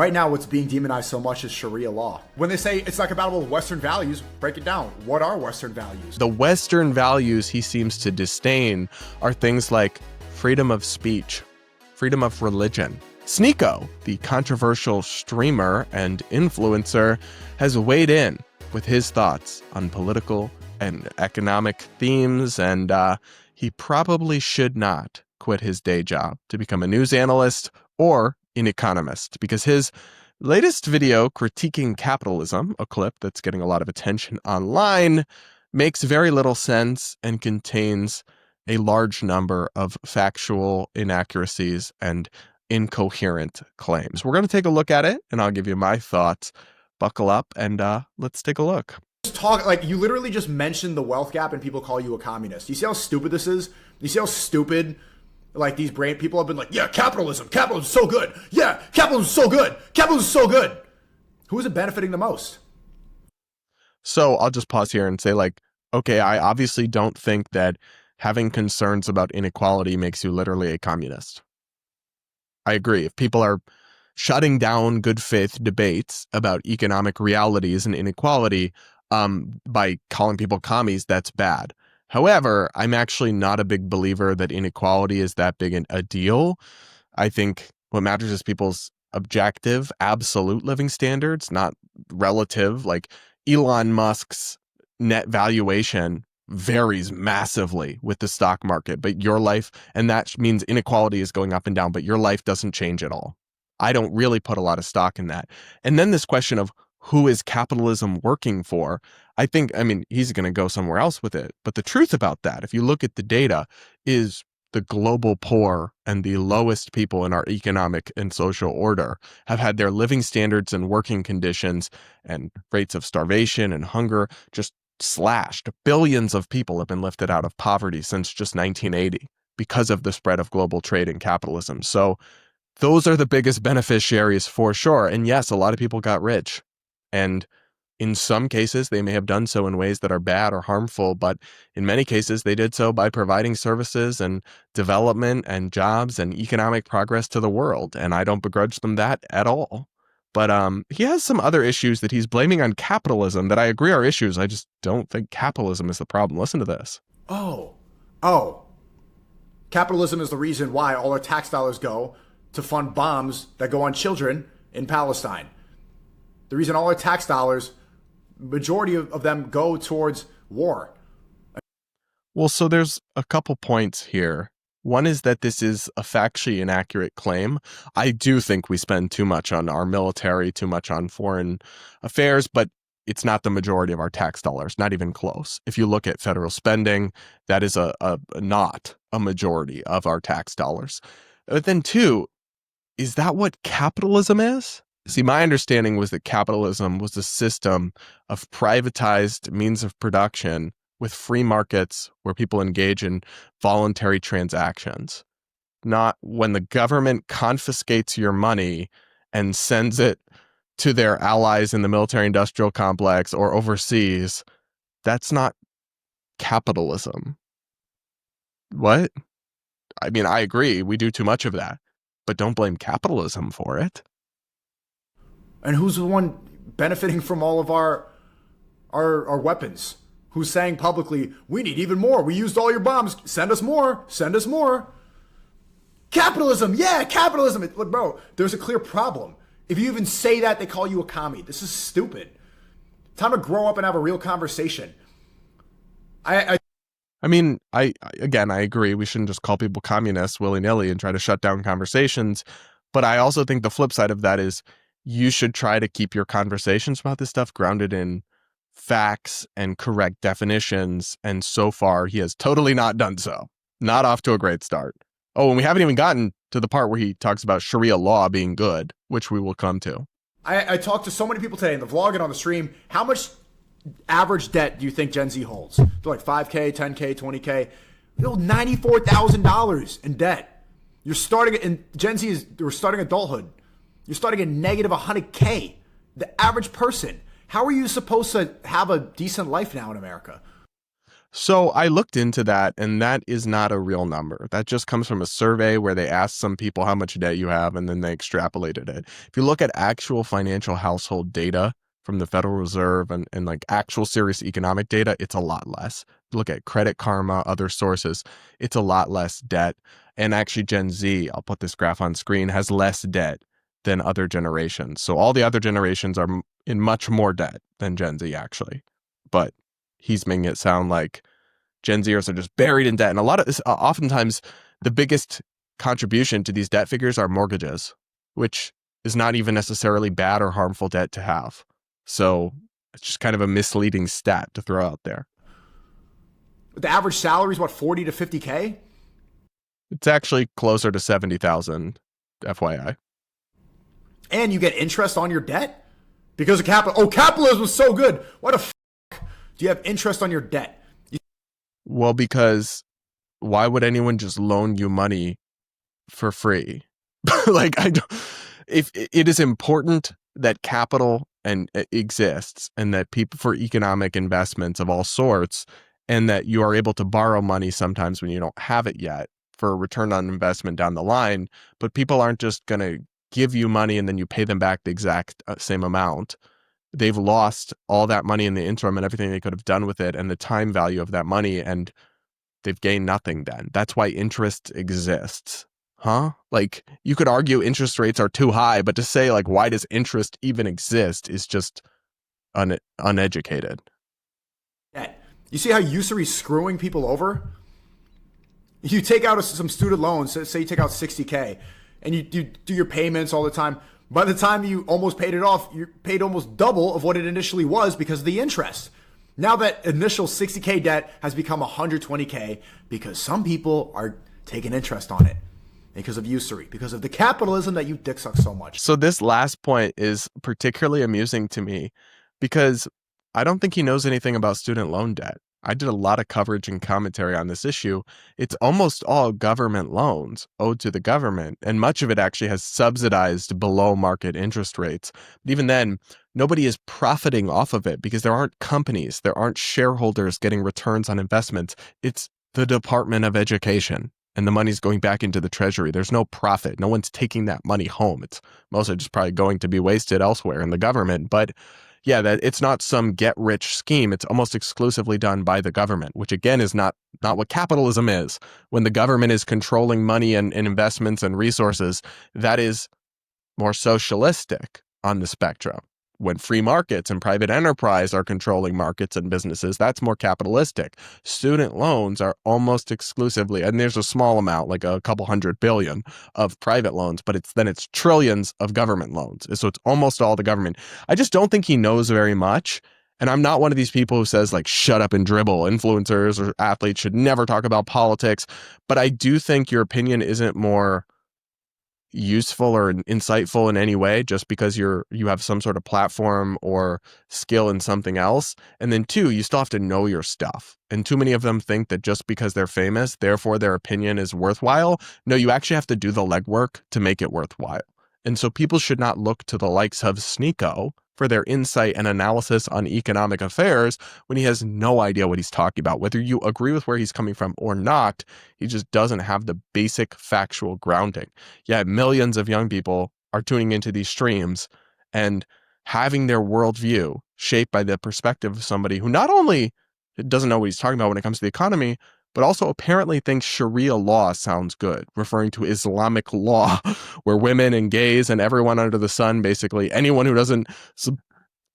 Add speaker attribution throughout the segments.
Speaker 1: Right now, what's being demonized so much is Sharia law. When they say it's not compatible with Western values, break it down. What are Western values?
Speaker 2: The Western values he seems to disdain are things like freedom of speech, freedom of religion. Sneako, the controversial streamer and influencer, has weighed in with his thoughts on political and economic themes, and he probably should not quit his day job to become a news analyst or an economist, because his latest video critiquing capitalism, a clip that's getting a lot of attention online, makes very little sense and contains a large number of factual inaccuracies and incoherent claims. We're going to take a look at it, and I'll give you my thoughts. Buckle up, and let's take a look.
Speaker 1: Talk like you literally just mentioned the wealth gap and people call you a communist. You see how stupid this is? You see how stupid like these brain people have been like, yeah, capitalism's so good. Yeah, capitalism's so good. Capitalism's so good. Who is it benefiting the most?
Speaker 2: So I'll just pause here and say, like, okay, I obviously don't think that having concerns about inequality makes you literally a communist. I agree. If people are shutting down good faith debates about economic realities and inequality by calling people commies, that's bad. However, I'm actually not a big believer that inequality is that big a deal. I think what matters is people's objective, absolute living standards, not relative. Like Elon Musk's net valuation varies massively with the stock market, but your life, and that means inequality is going up and down, but your life doesn't change at all. I don't really put a lot of stock in that. And then this question of who is capitalism working for? I mean, he's going to go somewhere else with it. But the truth about that, if you look at the data, is the global poor and the lowest people in our economic and social order have had their living standards and working conditions and rates of starvation and hunger just slashed. Billions of people have been lifted out of poverty since just 1980 because of the spread of global trade and capitalism. So those are the biggest beneficiaries for sure. And yes, a lot of people got rich. And in some cases, they may have done so in ways that are bad or harmful, but in many cases, they did so by providing services and development and jobs and economic progress to the world. And I don't begrudge them that at all. But he has some other issues that he's blaming on capitalism that I agree are issues. I just don't think capitalism is the problem. Listen to this.
Speaker 1: Oh, capitalism is the reason why all our tax dollars go to fund bombs that go on children in Palestine. The reason all our tax dollars, majority of them go towards war.
Speaker 2: Well, so there's a couple points here. One is that this is a factually inaccurate claim. I do think we spend too much on our military, too much on foreign affairs, but it's not the majority of our tax dollars, not even close. If you look at federal spending, that is not a majority of our tax dollars. But then two, is that what capitalism is? See, my understanding was that capitalism was a system of privatized means of production with free markets where people engage in voluntary transactions. Not when the government confiscates your money and sends it to their allies in the military-industrial complex or overseas. That's not capitalism. What? I mean, I agree, we do too much of that, but don't blame capitalism for it.
Speaker 1: And who's the one benefiting from all of our weapons? Who's saying publicly, we need even more. We used all your bombs. Send us more. Send us more. Capitalism. Yeah, capitalism. Look, bro, there's a clear problem. If you even say that, they call you a commie. This is stupid. Time to grow up and have a real conversation. I
Speaker 2: mean, I agree. We shouldn't just call people communists willy-nilly and try to shut down conversations. But I also think the flip side of that is you should try to keep your conversations about this stuff grounded in facts and correct definitions. And so far, he has totally not done so. Not off to a great start. Oh, and we haven't even gotten to the part where he talks about Sharia law being good, which we will come to.
Speaker 1: I talked to so many people today in the vlog and on the stream. How much average debt do you think Gen Z holds? They're like 5K, 10K, 20K. You know, $94,000 in debt. You're starting, and Gen Z we're starting adulthood. You're starting at negative 100K. The average person. How are you supposed to have a decent life now in America?
Speaker 2: So I looked into that, and that is not a real number. That just comes from a survey where they asked some people how much debt you have, and then they extrapolated it. If you look at actual financial household data from the Federal Reserve and like actual serious economic data, it's a lot less. If you look at Credit Karma, other sources, it's a lot less debt. And actually Gen Z, I'll put this graph on screen, has less debt than other generations. So all the other generations are in much more debt than Gen Z actually. But he's making it sound like Gen Zers are just buried in debt. And a lot of this, oftentimes the biggest contribution to these debt figures are mortgages, which is not even necessarily bad or harmful debt to have. So it's just kind of a misleading stat to throw out there.
Speaker 1: The average salary is what, 40 to 50K?
Speaker 2: It's actually closer to 70,000, FYI.
Speaker 1: And you get interest on your debt? Because of capital. Oh, capitalism was so good. What the do you have interest on your debt?
Speaker 2: Well, because why would anyone just loan you money for free? Like, if it is important that capital exists and that people for economic investments of all sorts, and that you are able to borrow money sometimes when you don't have it yet for a return on investment down the line, but people aren't just going to give you money and then you pay them back the exact same amount. They've lost all that money in the interim and everything they could have done with it and the time value of that money, and they've gained nothing then. That's why interest exists. Huh? Like, you could argue interest rates are too high, but to say, like, why does interest even exist is just uneducated.
Speaker 1: You see how usury is screwing people over? You take out some student loans, say you take out 60K, and you do your payments all the time. By the time you almost paid it off, you paid almost double of what it initially was because of the interest. Now that initial 60K debt has become 120K because some people are taking interest on it because of usury, because of the capitalism that you dick suck so much.
Speaker 2: So this last point is particularly amusing to me because I don't think he knows anything about student loan debt. I did a lot of coverage and commentary on this issue. It's almost all government loans owed to the government, and much of it actually has subsidized below market interest rates. But even then, nobody is profiting off of it because there aren't companies, there aren't shareholders getting returns on investments. It's the Department of Education, and the money's going back into the Treasury. There's no profit. No one's taking that money home. It's mostly just probably going to be wasted elsewhere in the government. But yeah, that it's not some get-rich scheme. It's almost exclusively done by the government, which again is not what capitalism is. When the government is controlling money and investments and resources, that is more socialistic on the spectrum. When free markets and private enterprise are controlling markets and businesses, that's more capitalistic. Student loans are almost exclusively, and there's a small amount, like a couple $100 billion of private loans, but it's trillions of government loans. So it's almost all the government. I just don't think he knows very much. And I'm not one of these people who says, like, shut up and dribble. Influencers or athletes should never talk about politics. But I do think your opinion isn't more useful or insightful in any way just because you have some sort of platform or skill in something else. And then two, you still have to know your stuff. And too many of them think that just because they're famous, therefore their opinion is worthwhile. No, you actually have to do the legwork to make it worthwhile. And so people should not look to the likes of Sneako for their insight and analysis on economic affairs when he has no idea what he's talking about. Whether you agree with where he's coming from or not, he just doesn't have the basic factual grounding. Yet millions of young people are tuning into these streams and having their worldview shaped by the perspective of somebody who not only doesn't know what he's talking about when it comes to the economy, but also apparently thinks Sharia law sounds good, referring to Islamic law, where women and gays and everyone under the sun, basically anyone who doesn't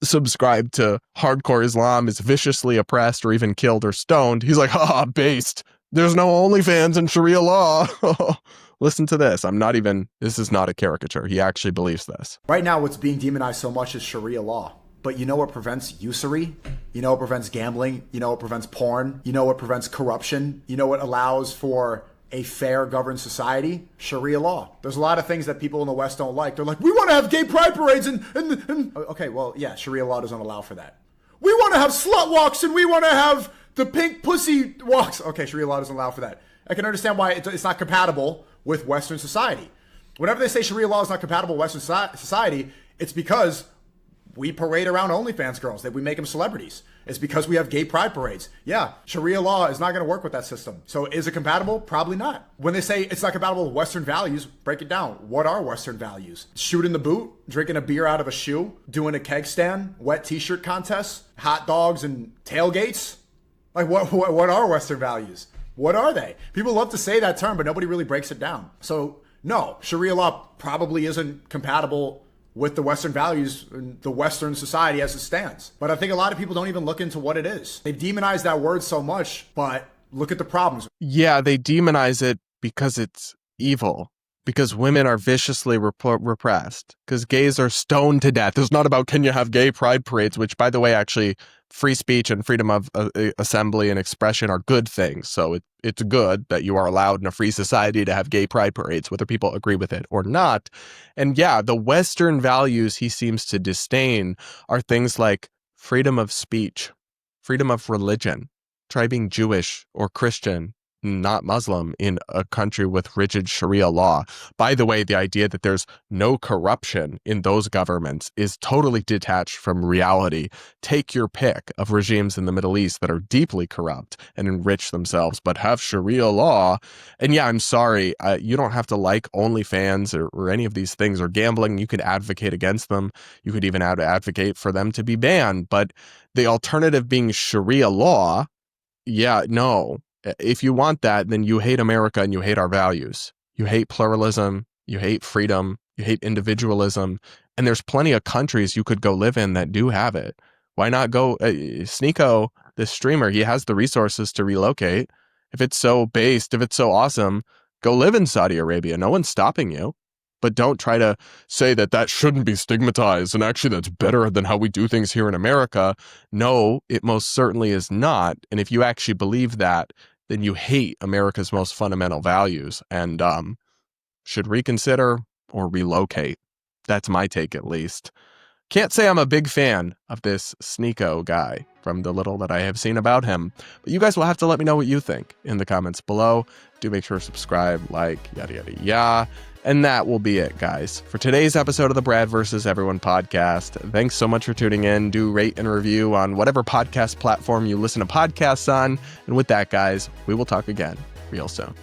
Speaker 2: subscribe to hardcore Islam is viciously oppressed or even killed or stoned. He's like, based. There's no OnlyFans in Sharia law. Listen to this. This is not a caricature. He actually believes this.
Speaker 1: Right now, what's being demonized so much is Sharia law. But you know what prevents usury? You know what prevents gambling? You know what prevents porn? You know what prevents corruption? You know what allows for a fair governed society? Sharia law. There's a lot of things that people in the West don't like. They're like, we want to have gay pride parades and okay, well, yeah, Sharia law doesn't allow for that. We want to have slut walks and we want to have the pink pussy walks. Okay, Sharia law doesn't allow for that. I can understand why it's not compatible with Western society. Whenever they say Sharia law is not compatible with Western society, it's because we parade around OnlyFans girls, that we make them celebrities. It's because we have gay pride parades. Yeah, Sharia law is not going to work with that system. So is it compatible? Probably not. When they say it's not compatible with Western values, break it down. What are Western values? Shooting the boot, drinking a beer out of a shoe, doing a keg stand, wet t-shirt contests, hot dogs and tailgates? Like what are Western values? What are they? People love to say that term, but nobody really breaks it down. So no, Sharia law probably isn't compatible with the Western values and the Western society as it stands. But I think a lot of people don't even look into what it is. They've demonized that word so much, but look at the problems.
Speaker 2: Yeah, they demonize it because it's evil, because women are viciously repressed, because gays are stoned to death. It's not about can you have gay pride parades, which, by the way, actually free speech and freedom of assembly and expression are good things. So it's good that you are allowed in a free society to have gay pride parades, whether people agree with it or not. And yeah, the Western values he seems to disdain are things like freedom of speech, freedom of religion, try being Jewish or Christian, not Muslim, in a country with rigid Sharia law. By the way, the idea that there's no corruption in those governments is totally detached from reality. Take your pick of regimes in the Middle East that are deeply corrupt and enrich themselves, but have Sharia law. And yeah, I'm sorry, you don't have to like OnlyFans or any of these things or gambling. You could advocate against them. You could even advocate for them to be banned. But the alternative being Sharia law, yeah, no. If you want that, then you hate America and you hate our values. You hate pluralism, you hate freedom, you hate individualism, and there's plenty of countries you could go live in that do have it. Why not go? Sneako, this streamer, he has the resources to relocate. If it's so based, if it's so awesome, go live in Saudi Arabia. No one's stopping you. But don't try to say that that shouldn't be stigmatized and actually that's better than how we do things here in America. No, it most certainly is not. And if you actually believe that, then you hate America's most fundamental values and should reconsider or relocate. That's my take, at least. Can't say I'm a big fan of this Sneako guy from the little that I have seen about him. But you guys will have to let me know what you think in the comments below. Do make sure to subscribe, like, yada, yada, yada. And that will be it, guys, for today's episode of the Brad vs. Everyone podcast. Thanks so much for tuning in. Do rate and review on whatever podcast platform you listen to podcasts on. And with that, guys, we will talk again real soon.